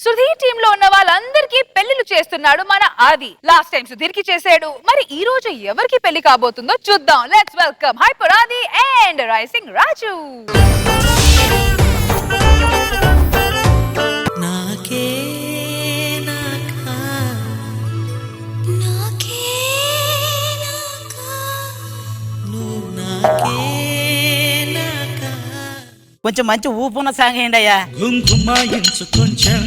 Sudheer team లో ఉన్న వాళ్ళందరికీ పెళ్లిలు చేస్తున్నాడు మన ఆది. లాస్ట్ టైం సుధీర్ కి చేసాడు, మరి ఈ రోజు ఎవరికి పెళ్లి కాబోతుందో చూద్దాం. లెట్స్ వెల్కమ్ హైపర్ ఆది అండ్ రైసింగ్ రాజు. కొంచెం మంచి ఊపున్న సాంగ్ ఏంటి అయ్యా. గుంగుమాయించు కొంచెం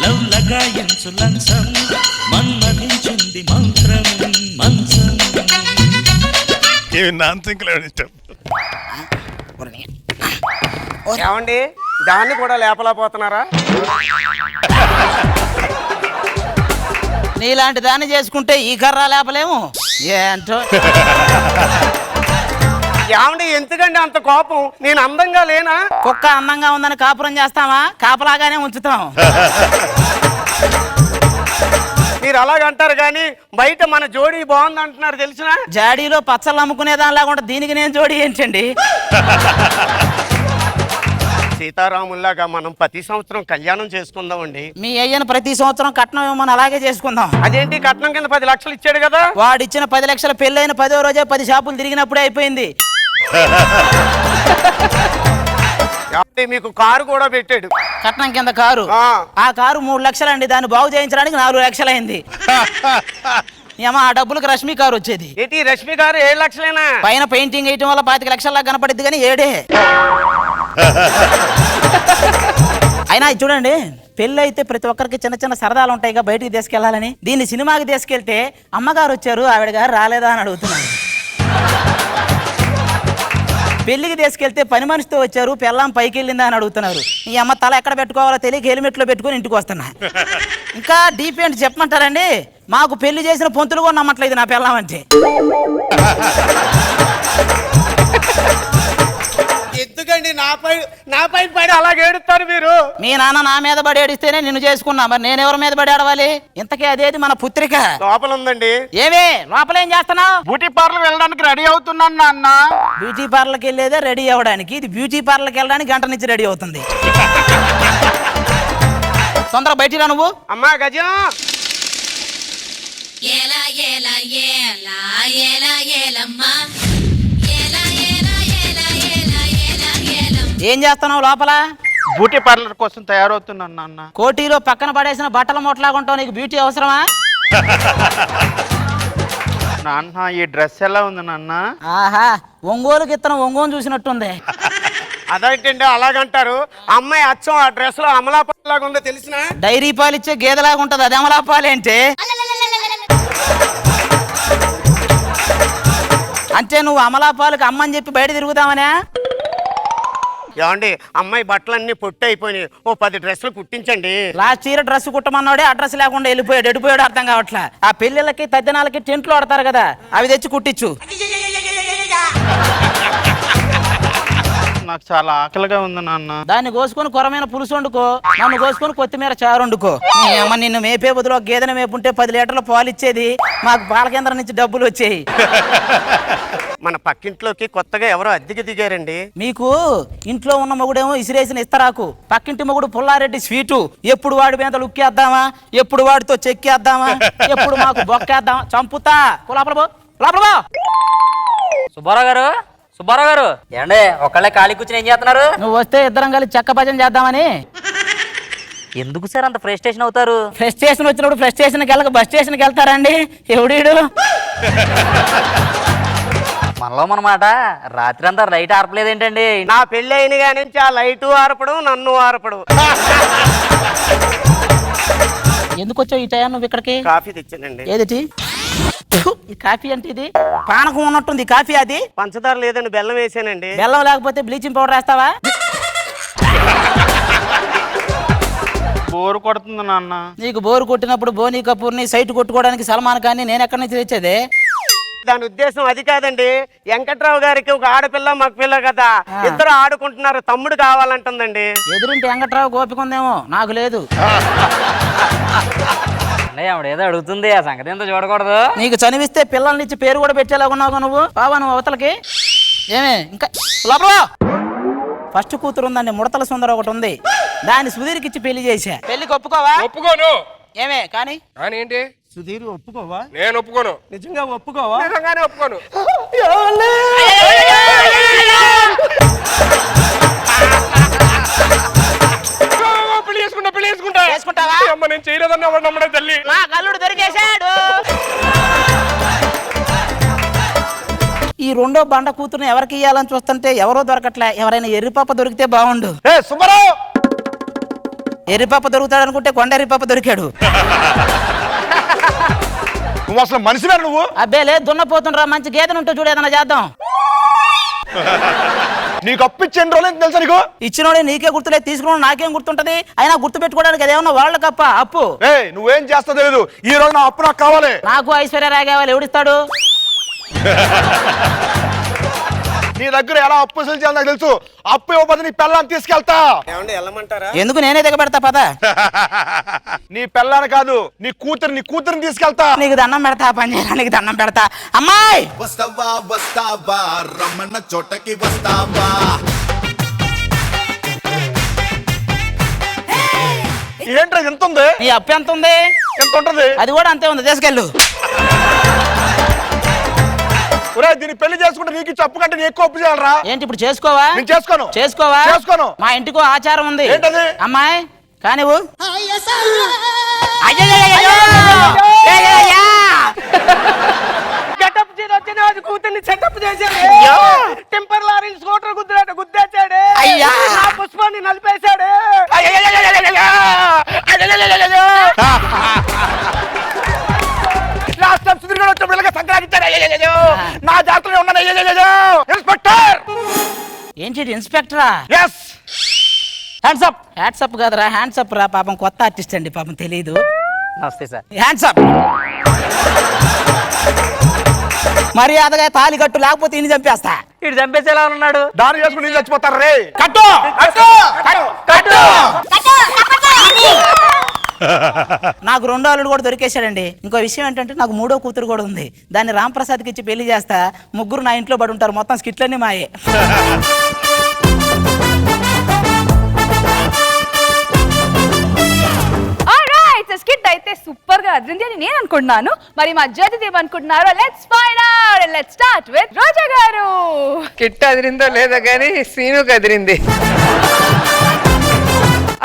లవ్ లగాయించు లంచం మన్మధించుంది మంత్రం మంచం. ఏమండి దాన్ని కూడా లేపలేకపోతున్నారా? నీలాంటి దాన్ని చేసుకుంటే ఈ కర్ర లేపలేము ఏంటో. ఏమండి ఎందుకండి అంత కోపం? నేను అందంగా లేనా? కుక్క అందంగా ఉందని కాపురం చేస్తామా? కాపలాగానే ఉంచుతాం. మీరు అలాగంటారు కానీ బయట మన జోడీ బాగుంది అంటున్నారు తెలిసిన. జాడీలో పచ్చళ్ళు అమ్ముకునే దానిలాగా ఉంటుంది, దీనికి నేను జోడీ ఏంటండి? సీతారాముల్లాగా మనం ప్రతి సంవత్సరం కళ్యాణం చేసుకుందామండి. మీ అయ్యను ప్రతి సంవత్సరం కట్నం ఇవ్వమని అలాగే చేసుకుందాం. అదేంటి కట్నం కింద 10 లక్షలు ఇచ్చాడు కదా? వాడిచ్చిన 10 లక్షల పెళ్ళైన 10వ రోజే 10 షాపులు తిరిగినప్పుడే అయిపోయింది. మీకు కారు కూడా పెట్టాడు కట్నం కింద కారు. ఆ కారు 3 లక్షలండి, దాన్ని బాగు చేయించడానికి 4 లక్షలైంది. ఏమో ఆ డబ్బులకు రష్మి కారు వచ్చేది. ఏంటి రష్మి గారు 7 లక్షలేనా? పైన పెయింటింగ్ వేయటం వల్ల 25 లక్షల్లా కనపడిద్ది కానీ 7. అయినా ఇది చూడండి, పెళ్ళి అయితే ప్రతి ఒక్కరికి చిన్న చిన్న సరదాలు ఉంటాయిగా బయటికి తీసుకెళ్లాలని. దీన్ని సినిమాకి తీసుకెళ్తే అమ్మగారు వచ్చారు ఆవిడ గారు రాలేదా అని అడుగుతున్నారు. పెళ్లికి తీసుకెళ్తే పని మనిషితో వచ్చారు పెళ్ళాం పైకి వెళ్ళిందా అని అడుగుతున్నారు. ఈ అమ్మ తల ఎక్కడ పెట్టుకోవాలో తెలియక హెల్మెట్లో పెట్టుకుని ఇంటికి వస్తున్నా. ఇంకా డీప్ ఏంటి చెప్పమంటారండి? మాకు పెళ్లి చేసిన పొంతులు కూడా నమ్మట్లేదు నా పెళ్ళాం అంటే. ఎందుకండి నాపై పడి అలాగే ఏడుస్తారు మీరు? మీ నాన్న నా మీద పడి ఏడిస్తేనే నిన్ను చేసుకున్నా, మరి నేను ఎవరి మీద పడి ఆడవాలి? ఇంతకీ అదేది మన పుత్రిక లోపల ఉందండి. ఏమే లోపల ఏం చేస్తున్నావు? బ్యూటీ పార్లర్ వెళ్ళడానికి రెడీ అవుతున్నాను నాన్న. బ్యూటీ పార్లర్కి వెళ్ళేదే రెడీ అవ్వడానికి, ఇది బ్యూటీ పార్లర్కి వెళ్ళడానికి గంట నుంచి రెడీ అవుతుంది. తొందర బయటికి రా నువ్వు. అమ్మా గజం ఏం చేస్తున్నావు లోపల? బ్యూటీ పార్లర్ కోసం తయారవుతున్నాను నాన్న. కోటీలో పక్కన పడేసిన బట్టల మూటలాగుంటావు, నీకు బ్యూటీ అవసరమా? నాన్న ఈ డ్రెస్ ఎలా ఉంది నాన్న? ఆహా, ఒంగోలు గిత్తనం ఒంగోలు చూసినట్టుంది. అదేంటండి అలాగంటారు? అమ్మాయి అచ్చం ఆ డ్రెస్ లో అమలాపాలు లాగా ఉందో తెలిసిన. డైరీ పాలు ఇచ్చే గేదెలాగా ఉంటది, అది అమలాపాలు ఏంటి? అంటే నువ్వు అమలాపాలకు అమ్మని చెప్పి బయట తిరుగుదామనే? ఏమండి అమ్మాయి బట్టలన్నీ పొట్టి అయిపోయినాయి, ఓ 10 డ్రెస్సులు కుట్టించండి. లాస్ట్ ఇయర్ డ్రెస్ కుట్టమన్నాడే అడ్రస్ లేకుండా వెళ్ళిపోయాడు, ఎడిపోయాడు అర్థం కావట్లే. ఆ పెళ్ళిళ్ళకి తద్దినాలకి టెంట్లు ఆడతారు కదా, అవి తెచ్చి కుట్టించు. నాకు చాలా ఆకలిగా ఉంది నాన్న. దాన్ని కోసుకొని కొరమైన పులుసు వండుకో, నన్ను కోసుకొని కొత్తిమీర చారు వండుకో. అమ్మ నిన్ను మేపే బదులు గేదెను మేపుంటే 10 లీటర్ల పాలు ఇచ్చేది, మాకు పాల కేంద్రం నుంచి డబ్బులు వచ్చేయి. మన పక్కింట్లోకి కొత్తగా ఎవరో అద్దెకి దిగారండి. మీకు ఇంట్లో ఉన్న మొగుడేమో ఇసిరేసిన ఇస్తరాకు, పక్కింటి మొగుడు పుల్లారెడ్డి స్వీటు. ఎప్పుడు వాడి మీద లుక్కేద్దామా, ఎప్పుడు వాడితో చెక్కేద్దామా, ఎప్పుడు మాకు బొక్కేద్దామా, చంపుతా. లోపల సుబ్బారావు గారు ఏండే ఒకళ్ళే ఖాళీ కూర్చుని ఏం చేస్తున్నారు? నువ్వు వస్తే ఇద్దరం కలిసి చెక్క భజన చేద్దామని. ఎందుకు సార్ అంత ఫ్రస్ట్రేషన్ అవుతారు? ఫ్రస్ట్రేషన్ వచ్చినప్పుడు ఫ్రస్ట్రేషన్కి వెళ్ళక బస్ స్టేషన్కి వెళ్తారండి. ఎవడీడు మనలో మనమాట రాత్రి అంతా లైట్ ఆర్పలేదేంటండి? నా పెళ్ళి అయిన కాడి నుంచి ఆ లైటు ఆర్పడు, నన్ను ఆర్పడు. ఎందుకు వచ్చావు ఈ టైం నువ్వు ఇక్కడికి? కాఫీ తెచ్చానండి. ఏది ఈ కాఫీ అంటే? ఇది పానకం ఉన్నట్టుంది కాఫీ. అది పంచదార లేదండి, బెల్లం వేసానండి. బెల్లం లేకపోతే బ్లీచింగ్ పౌడర్ వేస్తావా? బోరు కొడుతుంది నాన్న. నీకు బోరు కొట్టినప్పుడు బోనీ కపూర్ని సైట్ కొట్టుకోవడానికి సల్మాన్ ఖాన్ నేను ఎక్కడి నుంచి తెచ్చేదే? దాని ఉద్దేశం అది కాదండి. వెంకట్రావు గారికి ఒక ఆడపిల్ల మగ పిల్ల కదా, ఇద్దరు ఆడుకుంటున్నారు, తమ్ముడు కావాలంటుందండి. ఎదురింటి వెంకట్రావు గోపిక ఉందేమో, నాకు లేదు. ఆవిడేదో అడుగుతుంది, ఆ సంగతి ఎంతో చూడకూడదు. నీకు చనివిస్తే పిల్లల్ని ఇచ్చి పేరు కూడా పెట్టేలాగా ఉన్నావు నువ్వు. బావా నువ్వు అవతలకి. ఏమే ఇంకా లోపల ఫస్ట్ కూతురు ఉందండి, ముడతల సుందర ఒకటి ఉంది. దాన్ని సుధీర్కి ఇచ్చి పెళ్లి చేశా. పెళ్లికి ఒప్పుకోవా? ఒప్పుకోను. ఏమే కానీ అని ఏంటి? సుధీర్ ఒప్పుకోవా? నేను ఒప్పుకోను. నిజంగా ఒప్పుకోవా? నిజంగానే ఒప్పుకోను. పెళ్లి చేసుకుంటా, పెళ్లి చేసుకుంటా. చేసుకుంటావా? అమ్మ, నేను చేయలేదన్నా వాడు నమ్మడే తల్లి. నా కల్లుడు దొరికేశాడు. ఈ రెండో బండ కూతురుని ఎవరికి ఇయ్యాలని చూస్తుంటే ఎవరో దొరకట్లే. ఎవరైనా ఎర్రిపాప దొరికితే బాగుండు. సుబ్బారావు, ఎర్రిపాప దొరుకుతాడు అనుకుంటే కొండ ఎర్రిపాప దొరికాడు. నువ్వు అసలు మనిషివే నువ్వు? అబ్బే లేదు, దున్నపోతుండ్రా. మంచి గేదెను ఉంటే చూడు, ఏదైనా చేద్దాం. నీకు అప్పిచ్చిన రోజు తెలుసా నీకు? ఇచ్చినోడే నీకే గుర్తులేదు, తీసుకున్నాడు నాకేం గుర్తుంటది? అయినా గుర్తు పెట్టుకోవడానికి అదేమన్నా వాళ్ళ కప్ప అప్పు. నువ్వేం చేస్తావు తెలియదు. ఈ రోజు నా అప్పు నాకు కావాలి. నాకు ఐశ్వర్య రాయ్ కావాలి. ఎవడిస్తాడు? నీ దగ్గర ఎలా అప్పు చేయాలి నాకు తెలుసు. అప్పు ఇవ్వబోతే నీ పెళ్ళాన్ని తీసుకెళ్తా. ఏమండి వెళ్ళమంటారా? ఎందుకు, నేనే దిగబెడతా పద. నీ పెళ్ళాన్ని కాదు, నీ కూతురిని తీసుకెళ్తా. నీకు దండం పెడతా, పని చేయడానికి దండం పెడతా. అమ్మాయి వస్తావా వస్తావా రమ్మన్న చోటకి వస్తావా? ఏంట్రా ఎంత ఉంది? నీ అప్పు ఎంత ఉంది? ఎంత ఉంటది? అది కూడా అంతే ఉంది, తీసుకెళ్ళు. ఒరే, దీన్ని పెళ్లి చేసుకుంటే నీకు ఇచ్చే అప్పు కంటే నీ ఎక్కువ అప్పు చేయాలరా? ఏంటి ఇప్పుడు చేసుకోవా? నేను చేసుకోను. చేసుకోవా? చేసుకోను. మా ఇంటికో ఆచారం ఉంది. ఏంటది? అమ్మాయి కానివ్వు. గెటప్ చేసి వచ్చిన అది కూతుర్ని సెటప్ చేశాడు. టెంపర్ లారీ స్కూటర్ గుద్దేశాడు. అయ్యా. నా పుష్పాన్ని నలిపేశాడు. నా జాతరలో ఉన్నాను. ఇన్స్పెక్టర్. ఏంటి ఇన్స్పెక్టరా? Yes. Hands up. Hats up కాదురా, హ్యాండ్స్ అప్ రా. పాపం కొత్త ఆర్టిస్ట్ అండి, పాపం తెలీదు. నమస్తే సార్. Hands up. మర్యాదగా తాలి కట్టు, లేకపోతే ఇన్ని చంపేస్తా. ఇటు చంపేసేలా ఉన్నాడు. దాని చేసుకుని నేను చచ్చిపోతారు రే. కట్టు కట్టు. నాకు రెండో అల్లుడు కూడా దొరికేశాడండి. ఇంకో విషయం ఏంటంటే నాకు మూడో కూతురు కూడా ఉంది. దాన్ని రాంప్రసాద్కి ఇచ్చి పెళ్లి చేస్తా. ముగ్గురు నా ఇంట్లో పడి ఉంటారు. మొత్తం స్కిట్లన్నీ మాయే. స్కిట్ అయితే సూపర్ గా అదిరింది అని నేను అనుకుంటున్నాను. మరి మా జడ్జి ఏమనుకుంటున్నారో let's find out. Let's start with Roja garu. Kit అదిరిందో లేదో కానీ సీనుకి అదిరింది.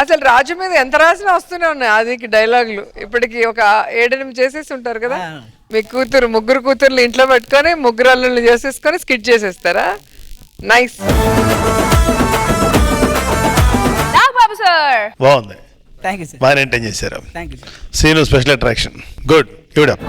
అసలు రాజు మీద ఎంత రాసినా వస్తూనే ఉన్నాయి అది డైలాగులు. ఇప్పటికి ఒక 7-8 చేసేసి ఉంటారు కదా. మీ కూతురు, ముగ్గురు కూతుర్లు ఇంట్లో పెట్టుకొని ముగ్గురు అల్లుళ్ళు చేసేసుకొని స్కిట్ చేసేస్తారా? నైస్. నాగబాబు సార్. బాగుంది. Thank you sir. బాగా మెయింటైన్ చేశారు. Thank you sir. Seenu special attraction. Good. Give it up.